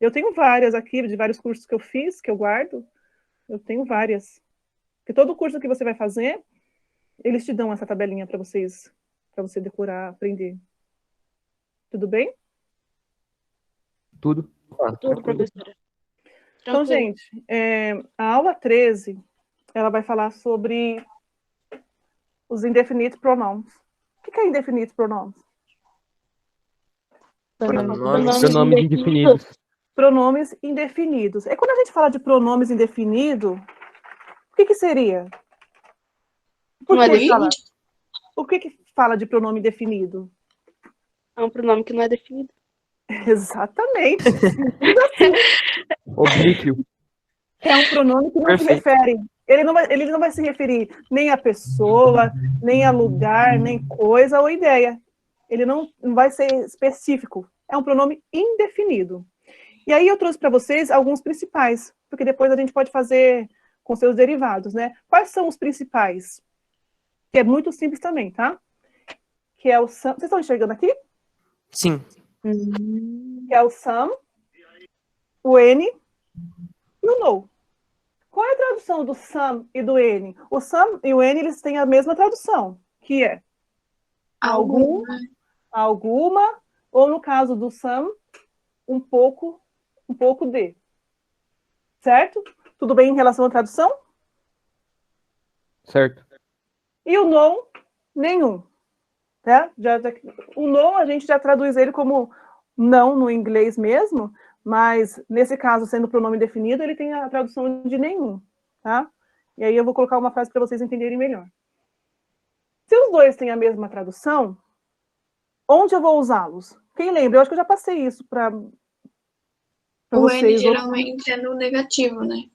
Eu tenho várias aqui, de vários cursos que eu fiz, que eu guardo. Eu tenho várias. Porque todo curso que você vai fazer, eles te dão essa tabelinha para você decorar, aprender. Tudo bem? Tudo. Tudo, professora. Então, Tranquilo. gente, a aula 13, ela vai falar sobre os indefinite pronouns. O que é indefinite pronouns? Pronomes indefinidos. Pronomes indefinidos. É quando a gente fala de pronomes indefinidos, o que seria? O que fala de pronome definido? É um pronome que não é definido. Exatamente. Oblíquio. É um pronome que não se refere. Ele não vai se referir nem a pessoa, nem a lugar, nem coisa ou ideia. Ele não vai ser específico. É um pronome indefinido. E aí eu trouxe para vocês alguns principais, porque depois a gente pode fazer com seus derivados, né? Quais são os principais? Que é muito simples também, tá? Que é o some. Vocês estão enxergando aqui? Sim. Que é o some, o N e o no. Qual é a tradução do some e do N? O some e o N, eles têm a mesma tradução, que é alguma, ou no caso do some, um pouco de. Certo? Tudo bem em relação à tradução? Certo. E o no, nenhum. Tá? O no, a gente já traduz ele como não no inglês mesmo, mas nesse caso, sendo pronome definido, ele tem a tradução de nenhum. Tá? E aí eu vou colocar uma frase para vocês entenderem melhor. Se os dois têm a mesma tradução, onde eu vou usá-los? Quem lembra? Eu acho que eu já passei isso para vocês. O N geralmente é no negativo, né?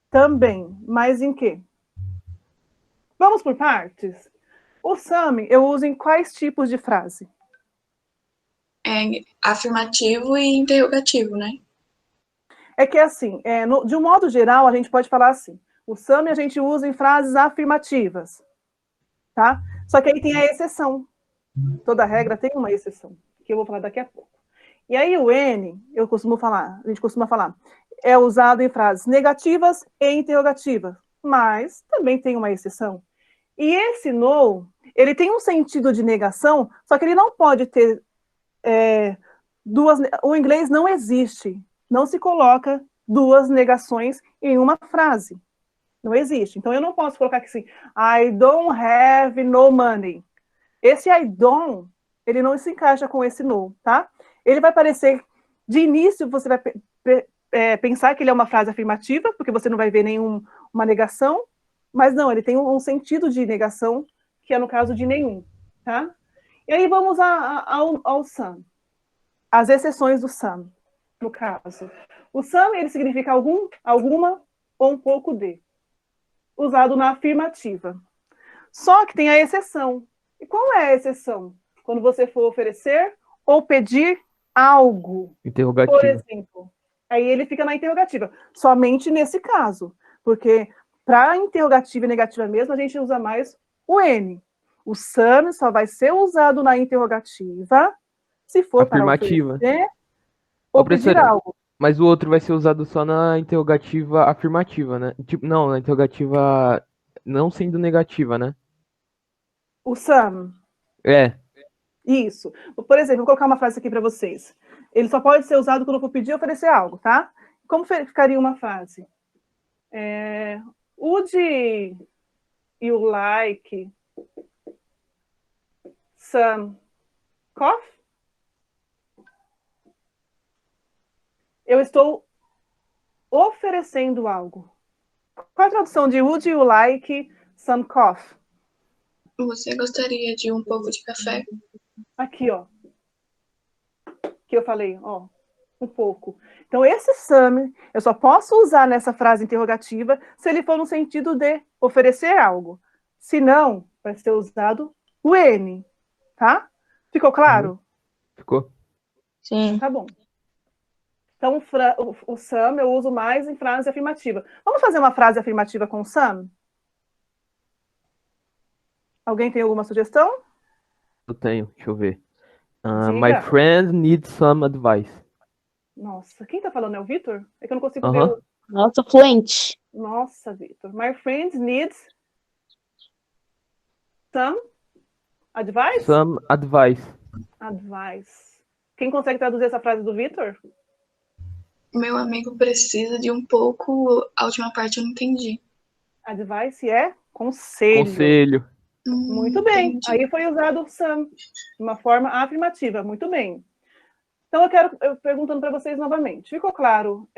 Também, mas em quê? Vamos por partes? O some eu uso em quais tipos de frase? É afirmativo e interrogativo, né? É que assim, de um modo geral, a gente pode falar assim, o some a gente usa em frases afirmativas, tá? Só que aí tem a exceção. Toda regra tem uma exceção, que eu vou falar daqui a pouco. E aí o N, a gente costuma falar, é usado em frases negativas e interrogativas, mas também tem uma exceção. E esse no, ele tem um sentido de negação, só que ele não pode ter duas... O inglês não existe, não se coloca duas negações em uma frase. Não existe. Então, eu não posso colocar aqui assim, I don't have no money. Esse I don't, ele não se encaixa com esse no, tá? Ele vai parecer, de início, você vai pensar que ele é uma frase afirmativa, porque você não vai ver nenhuma negação, mas não, ele tem um sentido de negação, que é no caso de nenhum, tá? E aí vamos ao some. As exceções do some, no caso. O some, ele significa alguma ou um pouco de. Usado na afirmativa. Só que tem a exceção. E qual é a exceção? Quando você for oferecer ou pedir algo. Interrogativo. Por exemplo. Aí ele fica na interrogativa. Somente nesse caso. Porque para interrogativa e negativa mesmo, a gente usa mais o N. O some só vai ser usado na interrogativa se for afirmativa. Para oferecer ou pedir algo. Mas o outro vai ser usado só na interrogativa afirmativa, né? Tipo, não, na interrogativa não sendo negativa, né? O some. É. Isso. Por exemplo, vou colocar uma frase aqui para vocês. Ele só pode ser usado quando eu for pedir ou oferecer algo, tá? Como ficaria uma frase? Would you like some coffee? Eu estou oferecendo algo. Qual a tradução de would you like some coffee? Você gostaria de um pouco de café? Aqui, ó. Que eu falei, ó. Um pouco. Então, esse some, eu só posso usar nessa frase interrogativa se ele for no sentido de oferecer algo. Se não, vai ser usado o N, tá? Ficou claro? Ficou? Sim. Tá bom. Então, o some eu uso mais em frase afirmativa. Vamos fazer uma frase afirmativa com some? Alguém tem alguma sugestão? Eu tenho, deixa eu ver. Diga. My friend needs some advice. Nossa, quem tá falando é o Vitor? É que eu não consigo Aham. ver o... Nossa, fluente. Nossa, Vitor. My friend needs some advice? Some advice. Advice. Quem consegue traduzir essa frase do Vitor? Meu amigo precisa de um pouco. A última parte eu não entendi. Advice é conselho. Conselho. Muito bem. Entendi. Aí foi usado o some, de uma forma afirmativa. Muito bem. Então, eu perguntando para vocês novamente. Ficou claro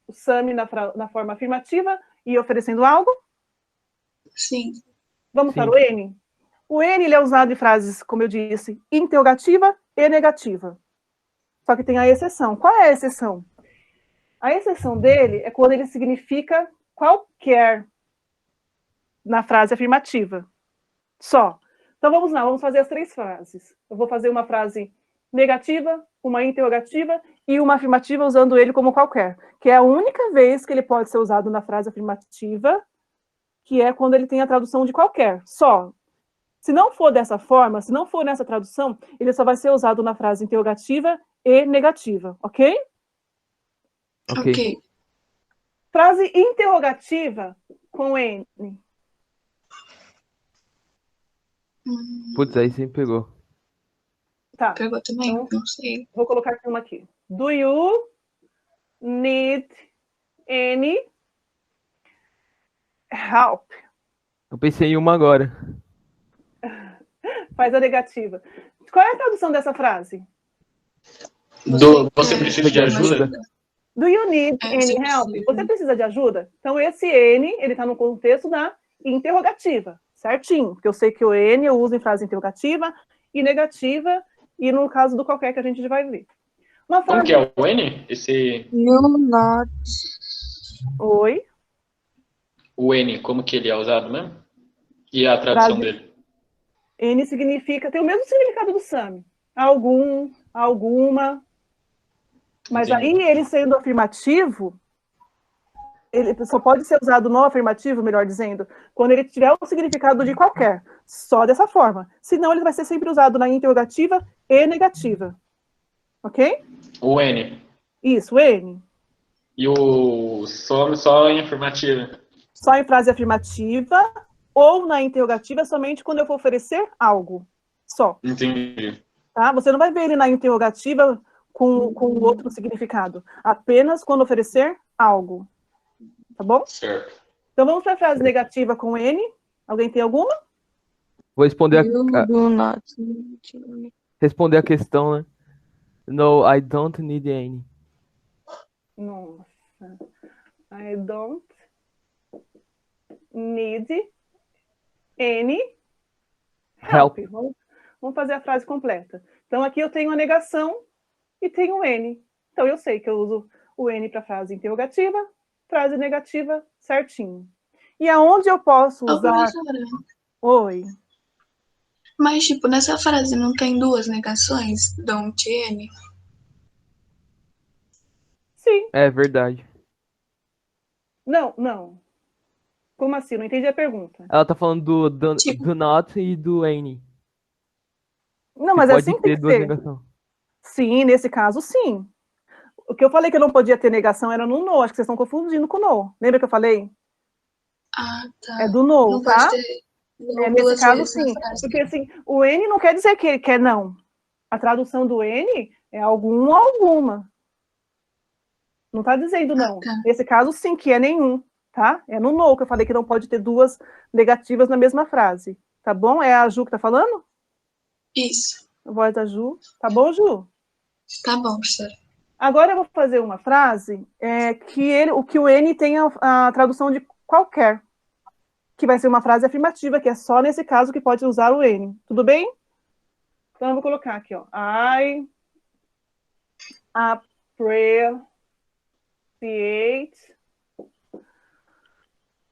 o some na forma afirmativa e oferecendo algo? Sim. Vamos Sim. para o N? O N ele é usado em frases, como eu disse, interrogativa e negativa. Só que tem a exceção. Qual é a exceção? A exceção dele é quando ele significa qualquer na frase afirmativa. Só. Então, vamos lá, vamos fazer as 3 frases. Eu vou fazer uma frase negativa, uma interrogativa e uma afirmativa usando ele como qualquer, que é a única vez que ele pode ser usado na frase afirmativa, que é quando ele tem a tradução de qualquer, só. Se não for dessa forma, se não for nessa tradução, ele só vai ser usado na frase interrogativa e negativa, ok? Ok. Frase interrogativa com N. Putz, aí você me pegou. Tá. Pegou também? Então, Não sei. vou colocar aqui uma aqui. Do you need any help? Eu pensei em uma agora. Faz a negativa. Qual é a tradução dessa frase? Você precisa de ajuda? Do you need any você help? precisa. Você precisa de ajuda? Então, esse N, ele está no contexto da interrogativa, certinho. Porque eu sei que o N eu uso em frase interrogativa e negativa, e no caso do qualquer que a gente vai ver. Uma Como frase... que é o N? You not. Oi? O N, como que ele é usado mesmo? E a tradução Frase- dele? N significa, tem o mesmo significado do SAM. Algum, alguma. Mas Entendi. aí, ele sendo afirmativo, ele só pode ser usado no afirmativo, melhor dizendo, quando ele tiver o significado de qualquer. Só dessa forma. Senão, ele vai ser sempre usado na interrogativa e negativa. Ok? O N. Isso, N. E o some só em afirmativa. Só em frase afirmativa ou na interrogativa somente quando eu for oferecer algo. Só. Entendi. Tá? Você não vai ver ele na interrogativa com outro significado. Apenas quando oferecer algo. Tá bom? Certo. Então vamos para a frase negativa com N. Alguém tem alguma? Vou responder You do not. responder a questão, né? No, I don't need any. Nossa. I don't need any help. Help. Vamos fazer a frase completa. Então aqui eu tenho a negação e tenho o N. Então eu sei que eu uso o N para frase interrogativa, frase negativa, certinho. E aonde eu posso Ô, usar... professora, Oi. mas, tipo, nessa frase não tem 2 negações? Don't N? Sim. É verdade. Não, não. Como assim? Não entendi a pergunta. Ela tá falando do Tipo- do not e do any. Não, mas é pode assim que ter tem que duas ser. negações. Sim, nesse caso, sim. O que eu falei que eu não podia ter negação era no no. Acho que vocês estão confundindo com no. Lembra que eu falei? Ah, tá. É do no, Não tá? pode ter É, nesse 2 caso, vezes na sim. frase. Porque, assim, o N não quer dizer que é não. A tradução do N é algum ou alguma. Não está dizendo não. tá. Nesse caso, sim, que é nenhum, tá? É no no que eu falei que não pode ter 2 negativas na mesma frase. Tá bom? É a Ju que tá falando? Isso. A voz da Ju. Tá bom, Ju? Tá bom, professora. Agora eu vou fazer uma frase que o N tem a tradução de qualquer, que vai ser uma frase afirmativa, que é só nesse caso que pode usar o N. Tudo bem? Então eu vou colocar aqui, ó. I appreciate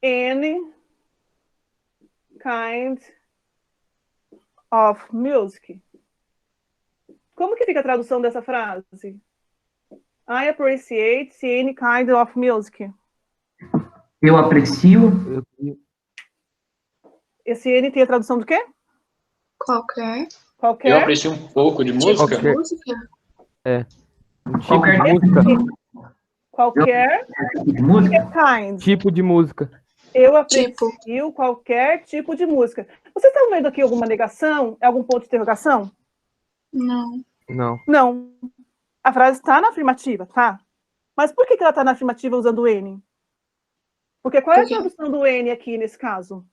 any kind of music. Como que fica a tradução dessa frase? I appreciate any kind of music. Eu aprecio. Esse N tem a tradução do quê? Qualquer. Qualquer. Eu aprecio um pouco de música. Tipo de música? É. Um tipo Qualquer de música. Qualquer tipo de música. kind. Tipo de música. Eu aprecio qualquer tipo de música. Vocês estão vendo aqui alguma negação? Algum ponto de interrogação? Não. Não. Não. A frase está na afirmativa, tá? Mas por que ela está na afirmativa usando o N? Porque qual é a tradução do N aqui nesse caso?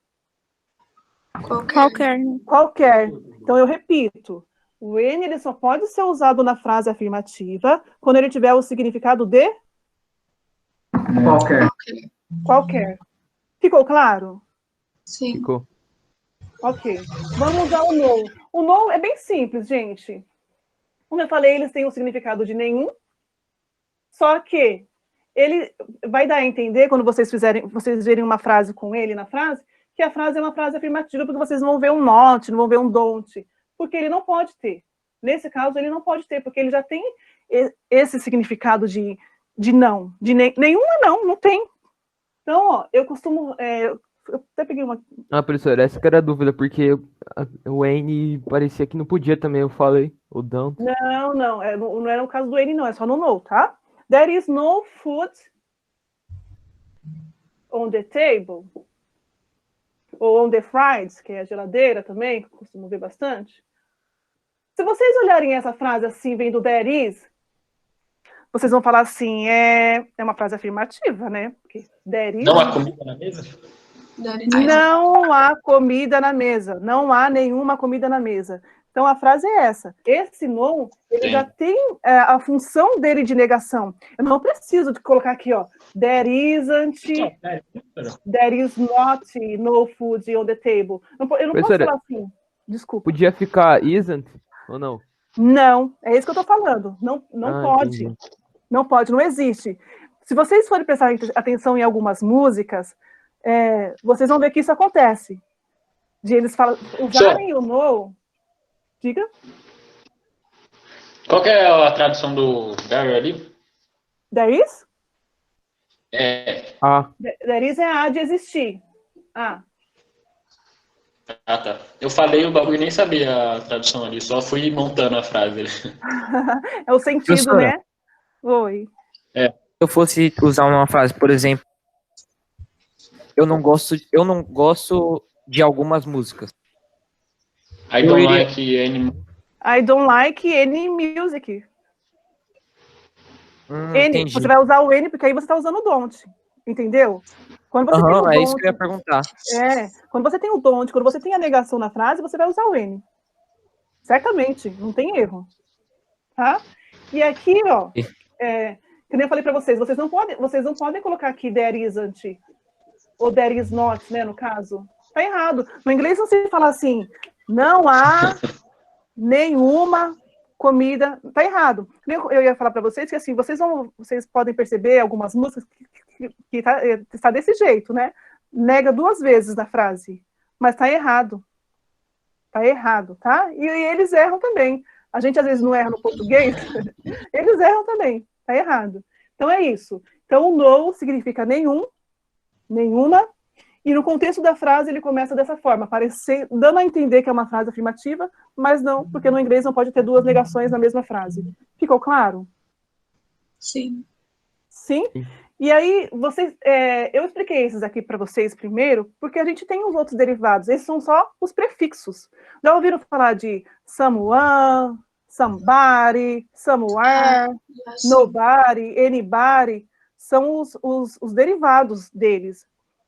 Qualquer. Qualquer. Então eu repito. O N ele só pode ser usado na frase afirmativa quando ele tiver o significado de Qualquer. qualquer. Ficou claro? Sim. Ficou. Ok. Vamos usar o no. O no é bem simples, gente. Como eu falei, eles têm um significado de nenhum. Só que ele vai dar a entender, quando vocês verem uma frase com ele na frase, que a frase é uma frase afirmativa, porque vocês não vão ver um not, não vão ver um don't. Porque ele não pode ter. Nesse caso, ele não pode ter, porque ele já tem esse significado de não. De nenhum não tem. Então, ó, eu costumo... eu até peguei uma... Ah, professora, essa que era a dúvida, porque o N parecia que não podia também, eu falei, o don't. Não, não era o caso do N, não, é só no no, tá? There is no food on the table. Ou on the fridge, que é a geladeira também, que eu costumo ver bastante. Se vocês olharem essa frase assim, vem do there is, vocês vão falar assim, é uma frase afirmativa, né? Porque there is... Não há comida na mesa? Não há comida na mesa. Não há nenhuma comida na mesa. Então, a frase é essa. Esse no, ele já tem a função dele de negação. Eu não preciso de colocar aqui, ó, there isn't, there is not no food on the table. Eu não posso falar assim. Desculpa. Podia ficar isn't ou não? Não, é isso que eu tô falando. Não pode. Entendi. Não pode, não existe. Se vocês forem prestar atenção em algumas músicas, vocês vão ver que isso acontece. De eles usarem o no... Diga. Qual que é a tradução do there ali? There is? Ah. There is é a de existir. Ah, tá. Eu falei o bagulho e nem sabia a tradução ali, só fui montando a frase. É o sentido, Professora, né? Oi. Se eu fosse usar uma frase, por exemplo, eu não gosto de algumas músicas. I don't like any... I don't like any music. N, Entendi. você vai usar o N, porque aí você está usando o don't. Entendeu? Quando você tem o don't, é isso que eu ia perguntar. Quando você tem o don't, quando você tem a negação na frase, você vai usar o N. Certamente, não tem erro. Tá? E aqui, ó, que nem eu falei para vocês, vocês não podem colocar aqui there isn't ou there is not, né, no caso. Tá errado. No inglês não se fala assim, não há nenhuma comida. Tá errado. Eu ia falar para vocês que assim, vocês podem perceber algumas músicas que está desse jeito, né? Nega 2 vezes na frase, mas tá errado. Tá errado, tá? E eles erram também. A gente às vezes não erra no português, eles erram também. Tá errado. Então é isso. Então o no significa nenhum, nenhuma, e no contexto da frase ele começa dessa forma, dando a entender que é uma frase afirmativa, mas não, porque no inglês não pode ter 2 negações na mesma frase. Ficou claro? Sim. Sim? E aí, eu expliquei esses aqui para vocês primeiro, porque a gente tem os outros derivados, esses são só os prefixos. Já ouviram falar de someone, somebody, somewhere, nobody, anybody? São os derivados deles.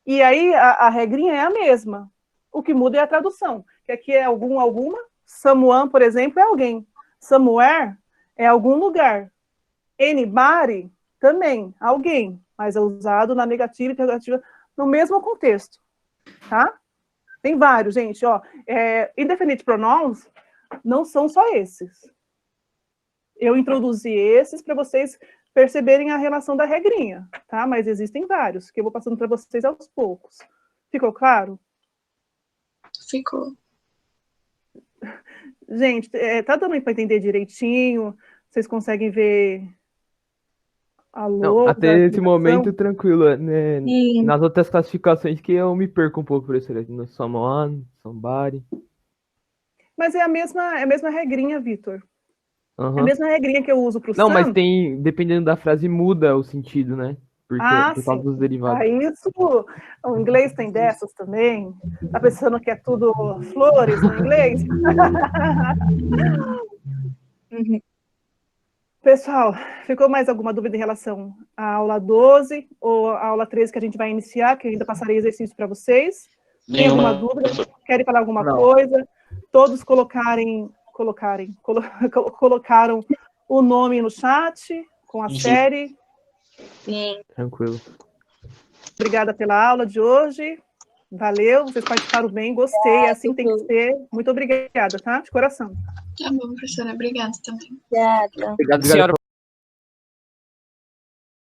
E aí, a regrinha é a mesma. O que muda é a tradução. Que aqui é algum, alguma. Someone, por exemplo, é alguém. Somewhere é algum lugar. Anybody, também, alguém. Mas é usado na negativa e interrogativa no mesmo contexto. Tá? Tem vários, gente. Ó, indefinite pronouns não são só esses. Eu introduzi esses para vocês perceberem a relação da regrinha, tá? Mas existem vários, que eu vou passando para vocês aos poucos. Ficou claro? Ficou. Gente, tá dando para entender direitinho? Vocês conseguem ver a Não, até da esse aplicação? momento, tranquilo, né? Sim. Nas outras classificações que eu me perco um pouco, professora. No someone, somebody. Mas é a mesma regrinha, Vitor. É a Aham. mesma regrinha que eu uso para o Não, mas some. tem, dependendo da frase, muda o sentido, né? Por causa sim. dos derivados. Isso, o inglês tem dessas também. Tá pensando que é tudo flores no inglês? Pessoal, ficou mais alguma dúvida em relação à aula 12 ou à aula 13 que a gente vai iniciar, que eu ainda passarei exercício para vocês? Tem alguma dúvida? Querem falar alguma coisa? Todos colocaram o nome no chat, com a série. Sim. Tranquilo. Obrigada pela aula de hoje. Valeu, vocês participaram bem, gostei, é assim que tem que ser. Muito obrigada, tá? De coração. Tá bom, professora. Obrigada também. Obrigada. Obrigado, senhora.